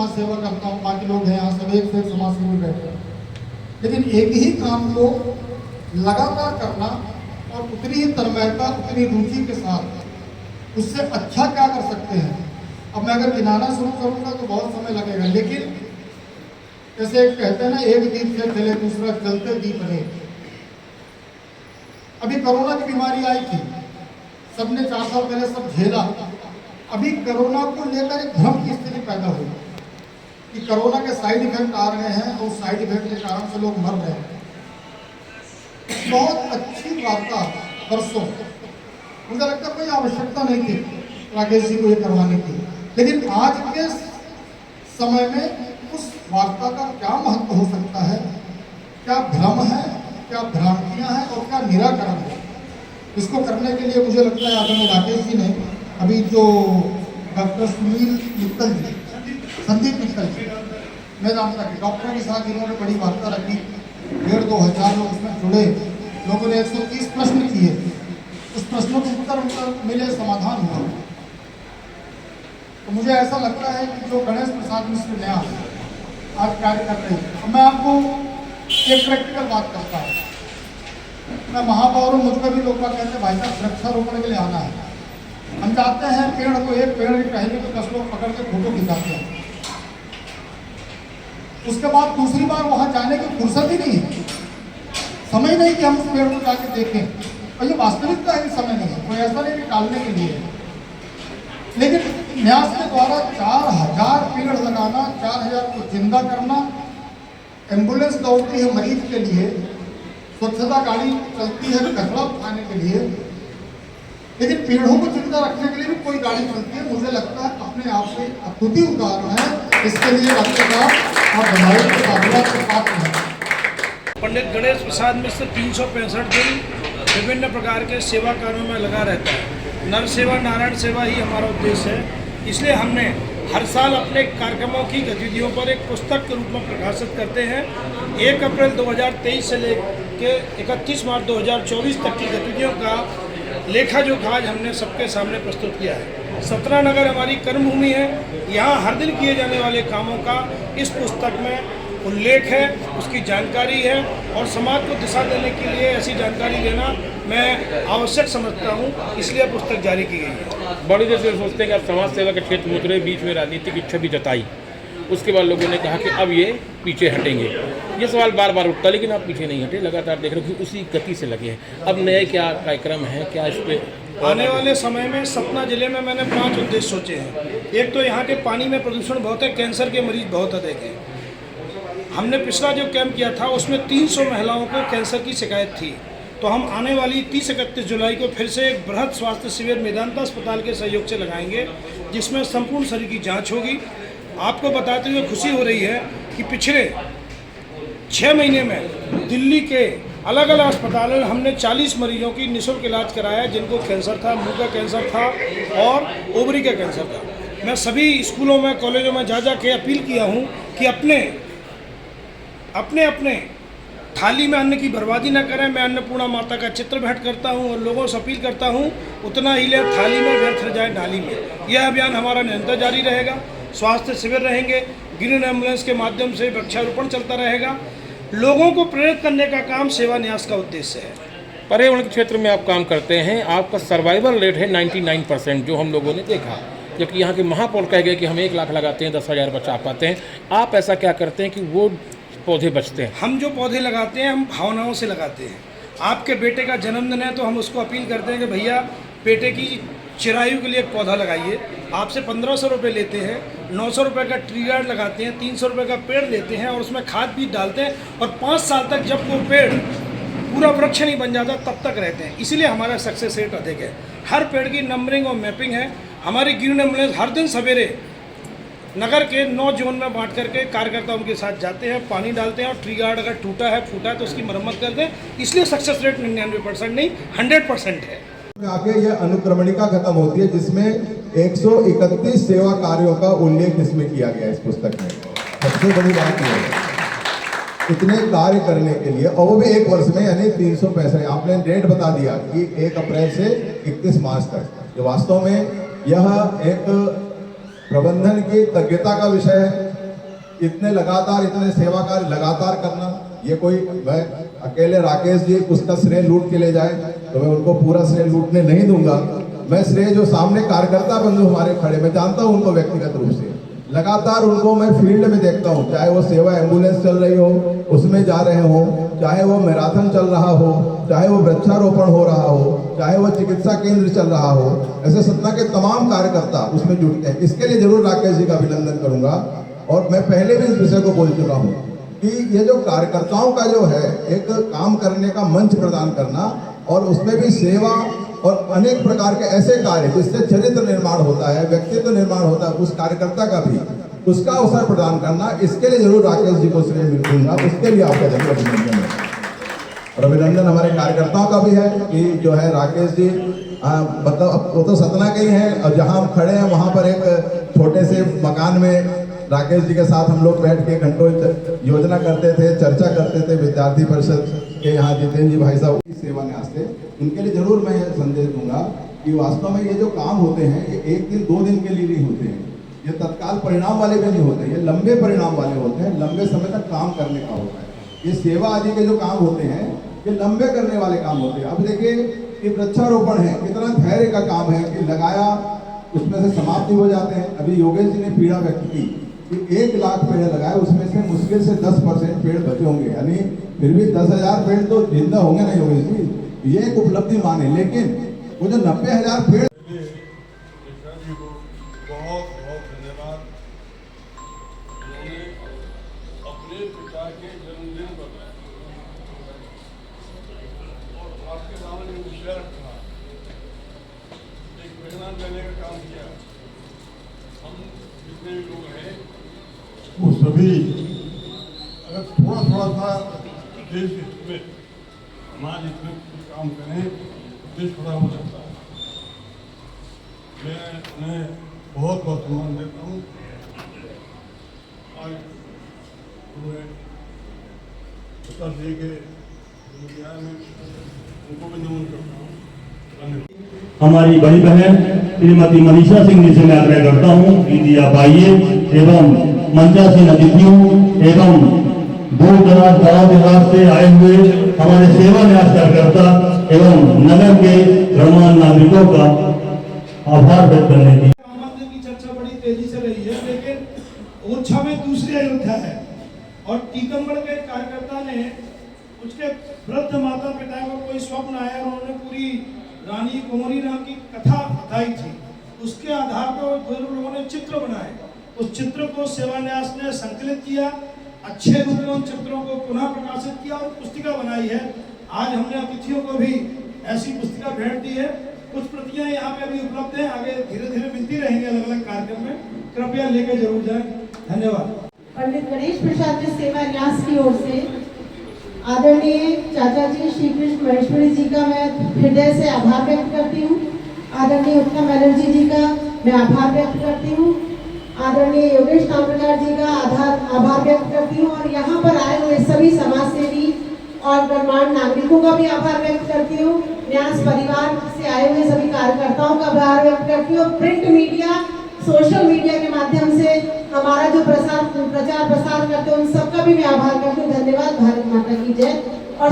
समाज सेवा करता हूँ, बाकी लोग हैं यहाँ सब एक से एक समाज सेवी बैठे हैं, लेकिन एक ही काम को लगातार करना और उतनी ही तन्मयता, उतनी रुचि के साथ उससे अच्छा क्या कर सकते हैं। अब मैं अगर गिनाना शुरू करूँगा तो बहुत समय लगेगा, लेकिन जैसे कहते हैं ना, एक दीप से चले दूसरा चलते दीप रहे। अभी कोरोना की बीमारी आई थी, सबने 4 साल पहले सब झेला। अभी कोरोना को लेकर एक भ्रम की स्थिति पैदा हुई कि कोरोना के साइड इफेक्ट आ रहे हैं और साइड इफेक्ट के कारण से लोग मर रहे हैं। बहुत अच्छी वार्ता परसों, मुझे लगता है कोई आवश्यकता नहीं थी राकेश जी को ये करवाने की, लेकिन आज के समय में उस वार्ता का क्या महत्व हो सकता है, क्या भ्रम है, क्या भ्रांतियां हैं और क्या निराकरण है, इसको करने के लिए मुझे लगता है आदरणीय राकेश जी ने अभी जो डॉक्टर सुनील मित्तल जी, संदीप मित्तल जी, मैं जानता कि डॉक्टरों के साथ इन्होंने बड़ी वार्ता रखी, 1,500-2 हज़ार लोग उसमें जुड़े, लोगों ने 130 प्रश्न किए, उस प्रश्नों के उत्तर मिले, समाधान हुआ। तो मुझे ऐसा लगता है कि जो गणेश प्रसाद मिश्र न्यास आज कार्य कर रहे हैं, मैं आपको एक प्रैक्टिकल बात करता हूँ। मैं महापौर हूँ, मुझको भी लोग कहते हैं भाई साहब वृक्षारोपण के लिए आना है। हम जाते हैं, पेड़ को एक पेड़ की टहनी को 10 लोग पकड़ के फोटो खिंचाते हैं, उसके बाद दूसरी बार वहां जाने की फुर्सत ही नहीं है, समय नहीं कि हम उस पेड़ को जाके देखें। और ये वास्तविकता है कि समय नहीं है, कोई ऐसा नहीं कि टालने के लिए है। लेकिन न्यास के द्वारा 4,000 पेड़ लगाना, 4,000 को जिंदा करना, एम्बुलेंस दौड़ती है मरीज के लिए, स्वच्छता गाड़ी चलती है कचरा उठाने के लिए, लेकिन पेड़ों को जिंदा रखने के लिए भी कोई गाड़ी चलती है। मुझे लगता है अपने आप से अद्भुत उदाहरण है, इसके लिए डॉक्टर साहब और बधाई के साथ के पात्र हैं। पंडित गणेश प्रसाद मिश्र 365 दिन विभिन्न प्रकार के सेवा कार्यों में लगा रहता है। नर सेवा, नारायण सेवा ही हमारा उद्देश्य है। इसलिए हमने हर साल अपने कार्यक्रमों की गतिविधियों पर एक पुस्तक के रूप में प्रकाशित करते हैं। 1 अप्रैल 2023 से लेकर 31 मार्च 2024 तक की गतिविधियों का लेखा जोखा आज हमने सबके सामने प्रस्तुत किया है। 17 नगर हमारी कर्मभूमि है, यहाँ हर दिन किए जाने वाले कामों का इस पुस्तक में उल्लेख है, उसकी जानकारी है, और समाज को दिशा देने के लिए ऐसी जानकारी लेना मैं आवश्यक समझता हूँ, इसलिए पुस्तक जारी की गई है। बड़ी देर से सोचते हैं कि आप समाज सेवा के क्षेत्र में उतरे, बीच में राजनीतिक इच्छा भी जताई, उसके बाद लोगों ने कहा कि अब ये पीछे हटेंगे। ये सवाल बार बार उठता, लेकिन आप पीछे नहीं हटे, लगातार देख रहे हो कि उसी गति से लगे हैं। अब नए क्या कार्यक्रम है, क्या इस पर आने वाले समय में सतना जिले में मैंने 5 उद्देश्य सोचे हैं। एक तो यहाँ के पानी में प्रदूषण बहुत है, कैंसर के मरीज बहुत अधिक हैं। हमने पिछला जो कैंप किया था उसमें 300 महिलाओं को कैंसर की शिकायत थी, तो हम आने वाली 30-31 जुलाई को फिर से एक बृहद स्वास्थ्य शिविर मेदांता अस्पताल के सहयोग से लगाएंगे, जिसमें संपूर्ण शरीर की जांच होगी। आपको बताते हुए खुशी हो रही है कि पिछले 6 महीने में दिल्ली के अलग अलग अस्पतालों में हमने 40 मरीजों की निःशुल्क इलाज कराया, जिनको कैंसर था, मुंह का कैंसर था और ओवरी का कैंसर था। मैं सभी स्कूलों में, कॉलेजों में जा के अपील किया हूँ कि अपने थाली में अन्न की बर्बादी न करें। मैं अन्नपूर्णा माता का चित्र भेंट करता हूं और लोगों से अपील करता हूं, उतना ही ले थाली में, व्यर्थ न जाए डाली में। यह अभियान हमारा निरंतर जारी रहेगा। स्वास्थ्य शिविर रहेंगे, ग्रीन एम्बुलेंस के माध्यम से वृक्षारोपण चलता रहेगा। लोगों को प्रेरित करने का काम सेवा न्यास का उद्देश्य है। पर्यावरण के क्षेत्र में आप काम करते हैं, आपका सर्वाइवल रेट है 99%, जो हम लोगों ने देखा, जबकि यहाँ के महापौर कह गए कि हम 1 लाख लगाते हैं, 10,000 बचा पाते हैं। आप ऐसा क्या करते हैं कि वो पौधे बचते हैं? हम जो पौधे लगाते हैं, हम भावनाओं से लगाते हैं। आपके बेटे का जन्मदिन है तो हम उसको अपील करते हैं कि भैया बेटे की चिरायु के लिए एक पौधा लगाइए। आपसे 1500 रुपये लेते हैं, 900 रुपये का ट्री गार्ड लगाते हैं, 300 रुपये का पेड़ लेते हैं और उसमें खाद बीज डालते हैं, और 5 साल तक जब वो पेड़ पूरा वृक्ष नहीं बन जाता तब तक रहते हैं। इसीलिए हमारा सक्सेस रेट अधिक है। हर पेड़ की नंबरिंग और मैपिंग है। हमारी ग्रीन एम्बुलेंस हर दिन सवेरे नगर के 9 जोन में बांट करके कार्यकर्ता उनके साथ जाते हैं, पानी डालते हैं, और ट्री गार्ड अगर टूटा है, फूटा है तो उसकी मरम्मत करते हैं। इसलिए सक्सेस रेट 99% नहीं 100% है। आगे यह अनुक्रमणिका खत्म होती है, जिसमें 131 सेवा कार्यों का उल्लेख इसमें किया गया है इस पुस्तक में। सबसे बड़ी बात यह है, इतने कार्य करने के लिए, और वो भी 1 वर्ष में, यानी 365। आपने डेट बता दिया कि 1 अप्रैल से 31 मार्च तक। वास्तव में यह एक प्रबंधन की तज्ञता का विषय है, इतने लगातार इतने सेवा कार्य लगातार करना, ये कोई मैं अकेले राकेश जी उसका श्रेय लूट के ले जाए तो मैं उनको पूरा श्रेय लूटने नहीं दूंगा। मैं श्रेय जो सामने कार्यकर्ता बंधु हमारे खड़े, मैं जानता हूं उनको व्यक्तिगत रूप से, लगातार उनको मैं फील्ड में देखता हूं, चाहे वो सेवा एम्बुलेंस चल रही हो उसमें जा रहे हो, चाहे वो मैराथन चल रहा हो, चाहे वो वृक्षारोपण हो रहा हो, चाहे वो चिकित्सा केंद्र चल रहा हो, ऐसे सतना के तमाम कार्यकर्ता उसमें जुटते हैं। इसके लिए जरूर राकेश जी का अभिनंदन करूंगा। और मैं पहले भी इस विषय को बोल चुका हूँ कि ये जो कार्यकर्ताओं का जो है एक काम करने का मंच प्रदान करना और उसमें भी सेवा और अनेक प्रकार के ऐसे कार्य जिससे चरित्र निर्माण होता है, व्यक्तित्व निर्माण होता है, उस कार्यकर्ता का भी उसका अवसर प्रदान करना, इसके लिए जरूर राकेश जी को श्रेय मिलूंगा। उसके लिए आपका जरूर अभिनंदन है। और अभिनंदन हमारे कार्यकर्ताओं का भी है कि जो है राकेश जी मतलब वो तो सतना के ही हैं और जहाँ हम खड़े हैं वहाँ पर एक छोटे से मकान में राकेश जी के साथ हम लोग बैठ के घंटों योजना करते थे, चर्चा करते थे। विद्यार्थी परिषद के यहाँ जितेंद्र जी भाई साहब की सेवा न्यास थे, उनके लिए जरूर मैं संदेश दूंगा कि वास्तव में ये जो काम होते हैं ये एक दिन दो दिन के लिए नहीं होते हैं, ये तत्काल परिणाम वाले भी नहीं होते, ये लंबे परिणाम वाले होते हैं, लंबे समय तक काम करने का होता है। ये सेवा आदि के जो काम होते हैं ये लंबे करने वाले काम होते हैं। अब देखिए कि वृक्षारोपण है, कितना धैर्य का काम है कि लगाया उसमें से समाप्त भी हो जाते हैं। अभी योगेश जी ने पीड़ा व्यक्त की कि 1 लाख पेड़ लगाए, उसमें से मुश्किल से 10% पेड़ बचे होंगे, यानी फिर भी 10,000 पेड़ तो जिंदा होंगे ना योगेश जी, ये एक उपलब्धि माने। लेकिन वो जो 90,000 पेड़ बहुत बहुत धन्यवाद। उन्होंने अपने पिता के जन्मदिन पर और आपके सामने विषय रखा, एक प्रेरणा देने का काम किया। हम जितने भी लोग हैं वो सभी अगर थोड़ा थोड़ा सा देश के हित में समाज हित में कुछ काम करें, देश थोड़ा हो सकता है। मैं उन्हें बहुत बहुत सम्मान देता हूँ। आज उन्हें बता दिए कि में उनको भी नमन करता हूँ। धन्यवाद। हमारी बड़ी बहन श्रीमती मनीषा सिंह जी से मैं आग्रह करता हूँ कि जी आप आइए एवं मंचासीन अतिथियों एवं दूर दराज गाँव देहात से आए हुए हमारे सेवा न्यास कार्यकर्ता एवं नगर के गणमान्य नागरिकों का आभार व्यक्त करने की मंदिर की चर्चा बड़ी तेजी से रही है, लेकिन ओरछा में दूसरी अयोध्या है और टीकमगढ़ के कार्यकर्ता ने उसके वृद्ध माता पिता को कोई स्वप्न आया और उन्होंने पूरी रानी कुंवरी राम की कथा बताई थी। उसके आधार पर दो लोगों ने चित्र बनाए, उस चित्र को सेवा न्यास ने संकलित किया, अच्छे रूप में उन चित्रों को पुनः प्रकाशित किया और पुस्तिका बनाई है। आज हमने अतिथियों को भी ऐसी पुस्तिका भेंट दी है। कुछ प्रतियां यहाँ पे अभी उपलब्ध हैं, आगे धीरे धीरे मिलती रहेंगी अलग अलग कार्यक्रम में, कृपया लेकर जरूर जाएं। धन्यवाद। पंडित गणेश प्रसाद जी सेवा न्यास की ओर से आदरणीय चाचा जी श्री कृष्ण महेश्वरी जी का मैं हृदय से आभार व्यक्त करती हूँ। आदरणीय उत्तम बनर्जी जी का मैं आभार व्यक्त करती हूँ। आदरणीय योगेश ताम्रकार जी का आभार व्यक्त करती हूँ। और यहाँ पर आए हुए सभी समाज सेवी और गणमान्य नागरिकों का भी आभार व्यक्त करती हूँ। न्यास परिवार से आए हुए सभी कार्यकर्ताओं का आभार व्यक्त करती हूँ। प्रिंट मीडिया, सोशल मीडिया के माध्यम से हमारा जो प्रचार प्रसार करते हैं उन सबका भी मैं आभार करती हूँ। धन्यवाद। भारत माता की जय। और